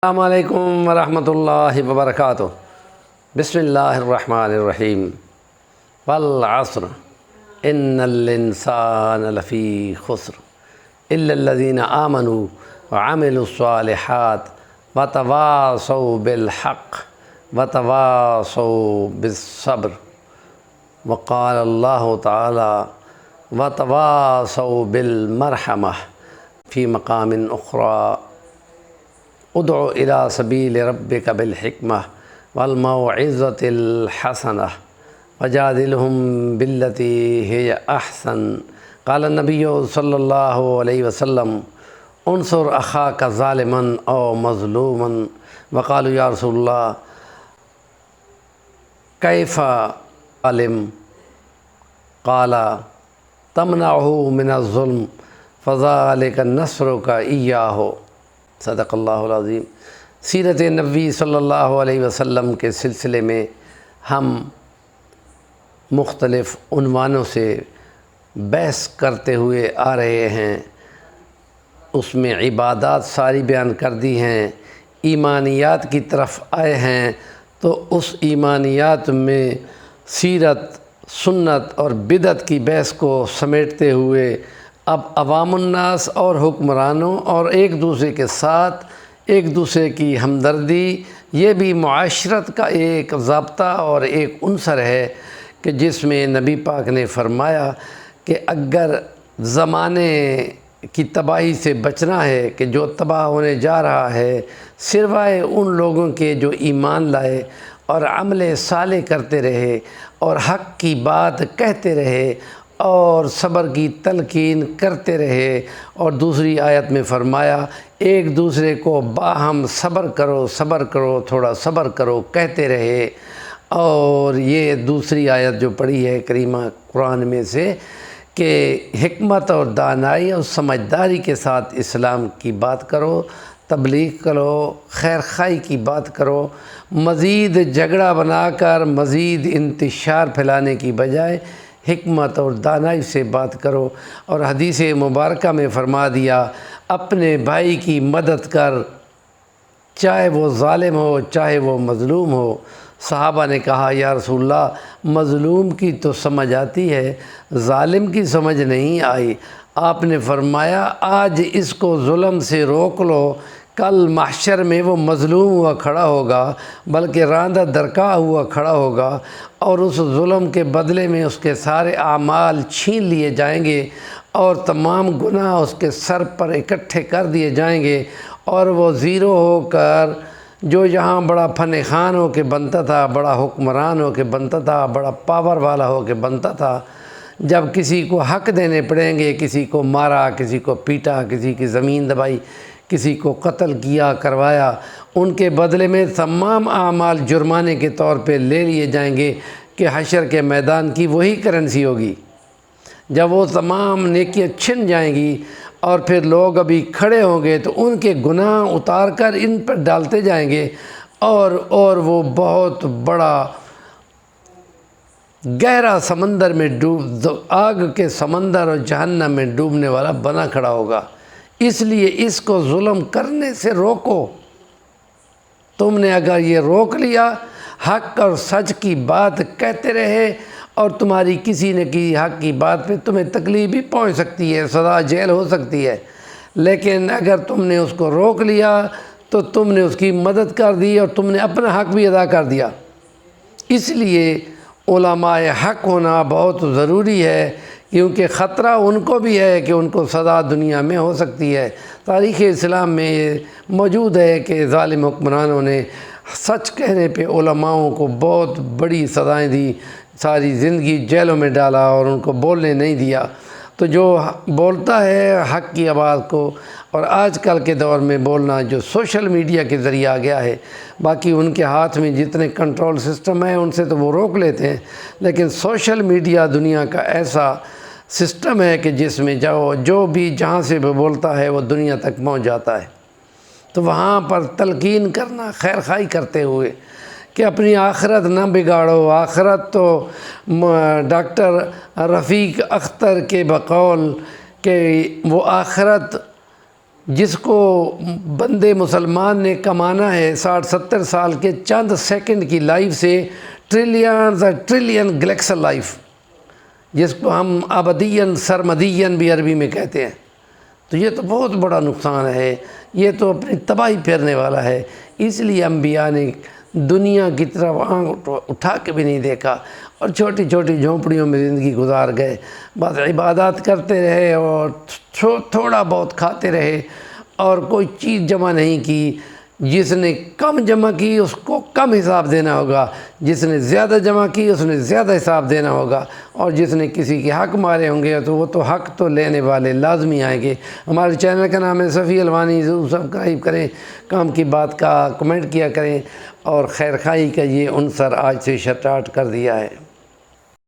السلام علیکم ورحمۃ اللہ وبرکاتہ۔ بسم اللہ الرحمن الرحیم۔ والعصر ان الانسان لفی خسر الا الذین آمنوا وعملوا الصالحات وتواصوا بالحق وتواصوا بالصبر۔ وقال اللہ تعالی وتواصوا بالمرحمہ فی مقام اخری۔ ادع الى سبیل ربک بالحکمہ والموعظۃ الحسنہ وجادلہم باللتی ہی احسن۔ قال النبی صلی اللہ علیہ وسلم انصر اخاک ظالما او مظلوما۔ وقالوا یا رسول اللہ کیف ظالم؟ قال تمنعہ من الظلم فذلک نصرک ایاہ۔ صدق اللہ العظیم۔ سیرت نبی صلی اللہ علیہ وسلم کے سلسلے میں ہم مختلف عنوانوں سے بحث کرتے ہوئے آ رہے ہیں۔ اس میں عبادات ساری بیان کر دی ہیں، ایمانیات کی طرف آئے ہیں تو اس ایمانیات میں سیرت، سنت اور بدعت کی بحث کو سمیٹتے ہوئے اب عوام الناس اور حکمرانوں اور ایک دوسرے کے ساتھ ایک دوسرے کی ہمدردی، یہ بھی معاشرت کا ایک ضابطہ اور ایک عنصر ہے کہ جس میں نبی پاک نے فرمایا کہ اگر زمانے کی تباہی سے بچنا ہے کہ جو تباہ ہونے جا رہا ہے، سوائے ان لوگوں کے جو ایمان لائے اور عمل صالح کرتے رہے اور حق کی بات کہتے رہے اور صبر کی تلقین کرتے رہے، اور دوسری آیت میں فرمایا ایک دوسرے کو باہم صبر کرو تھوڑا صبر کرو کہتے رہے۔ اور یہ دوسری آیت جو پڑھی ہے کریمہ قرآن میں سے کہ حکمت اور دانائی اور سمجھداری کے ساتھ اسلام کی بات کرو، تبلیغ کرو، خیر خواہی کی بات کرو، مزید جھگڑا بنا کر مزید انتشار پھیلانے کی بجائے حکمت اور دانائی سے بات کرو۔ اور حدیث مبارکہ میں فرما دیا اپنے بھائی کی مدد کر، چاہے وہ ظالم ہو چاہے وہ مظلوم ہو۔ صحابہ نے کہا یا رسول اللہ مظلوم کی تو سمجھ آتی ہے، ظالم کی سمجھ نہیں آئی۔ آپ نے فرمایا آج اس کو ظلم سے روک لو، کل محشر میں وہ مظلوم ہوا کھڑا ہوگا، بلکہ راندہ درکا ہوا کھڑا ہوگا، اور اس ظلم کے بدلے میں اس کے سارے اعمال چھین لیے جائیں گے اور تمام گناہ اس کے سر پر اکٹھے کر دیے جائیں گے، اور وہ زیرو ہو کر جو یہاں بڑا فن خان ہو کے بنتا تھا، بڑا حکمران ہو کے بنتا تھا، بڑا پاور والا ہو کے بنتا تھا، جب کسی کو حق دینے پڑیں گے، کسی کو مارا، کسی کو پیٹا، کسی کی زمین دبائی، کسی کو قتل کیا کروایا، ان کے بدلے میں تمام اعمال جرمانے کے طور پہ لے لیے جائیں گے کہ حشر کے میدان کی وہی کرنسی ہوگی۔ جب وہ تمام نیکیاں چھن جائیں گی اور پھر لوگ ابھی کھڑے ہوں گے تو ان کے گناہ اتار کر ان پر ڈالتے جائیں گے، اور وہ بہت بڑا گہرا سمندر میں آگ کے سمندر اور جہنم میں ڈوبنے والا بنا کھڑا ہوگا۔ اس لیے اس کو ظلم کرنے سے روکو۔ تم نے اگر یہ روک لیا، حق اور سچ کی بات کہتے رہے، اور تمہاری کسی نے کی حق کی بات پہ تمہیں تکلیف بھی پہنچ سکتی ہے، سزا جیل ہو سکتی ہے، لیکن اگر تم نے اس کو روک لیا تو تم نے اس کی مدد کر دی اور تم نے اپنا حق بھی ادا کر دیا۔ اس لیے علماء حق ہونا بہت ضروری ہے، کیونکہ خطرہ ان کو بھی ہے کہ ان کو سزا دنیا میں ہو سکتی ہے۔ تاریخ اسلام میں یہ موجود ہے کہ ظالم حکمرانوں نے سچ کہنے پہ علماؤں کو بہت بڑی سزائیں دی، ساری زندگی جیلوں میں ڈالا اور ان کو بولنے نہیں دیا۔ تو جو بولتا ہے حق کی آواز کو، اور آج کل کے دور میں بولنا جو سوشل میڈیا کے ذریعے آ گیا ہے، باقی ان کے ہاتھ میں جتنے کنٹرول سسٹم ہیں ان سے تو وہ روک لیتے ہیں، لیکن سوشل میڈیا دنیا کا ایسا سسٹم ہے کہ جس میں جو بھی جہاں سے بھی بولتا ہے وہ دنیا تک پہنچ جاتا ہے۔ تو وہاں پر تلقین کرنا خیر خواہی کرتے ہوئے کہ اپنی آخرت نہ بگاڑو۔ آخرت تو ڈاکٹر رفیق اختر کے بقول کہ وہ آخرت جس کو بندے مسلمان نے کمانا ہے 60-70 سال کے چند سیکنڈ کی لائف سے ٹریلین گلیکسل لائف، جس کو ہم ابدین سرمدین بھی عربی میں کہتے ہیں، تو یہ تو بہت بڑا نقصان ہے، یہ تو اپنی تباہی پھیرنے والا ہے۔ اس لیے انبیاء نے دنیا کی طرف آنکھ اٹھا کے بھی نہیں دیکھا اور چھوٹی چھوٹی جھونپڑیوں میں زندگی گزار گئے، بس عبادات کرتے رہے اور تھوڑا بہت کھاتے رہے اور کوئی چیز جمع نہیں کی۔ جس نے کم جمع کی اس کو کم حساب دینا ہوگا، جس نے زیادہ جمع کی اس نے زیادہ حساب دینا ہوگا، اور جس نے کسی کے حق مارے ہوں گے تو وہ تو حق تو لینے والے لازمی آئیں گے۔ ہمارے چینل کا نام ہے صفی الوانی، ضرور سبسکرائب کریں، کام کی بات کا کمنٹ کیا کریں، اور خیر خواہی کا یہ عنصر آج سے سٹارٹ کر دیا ہے۔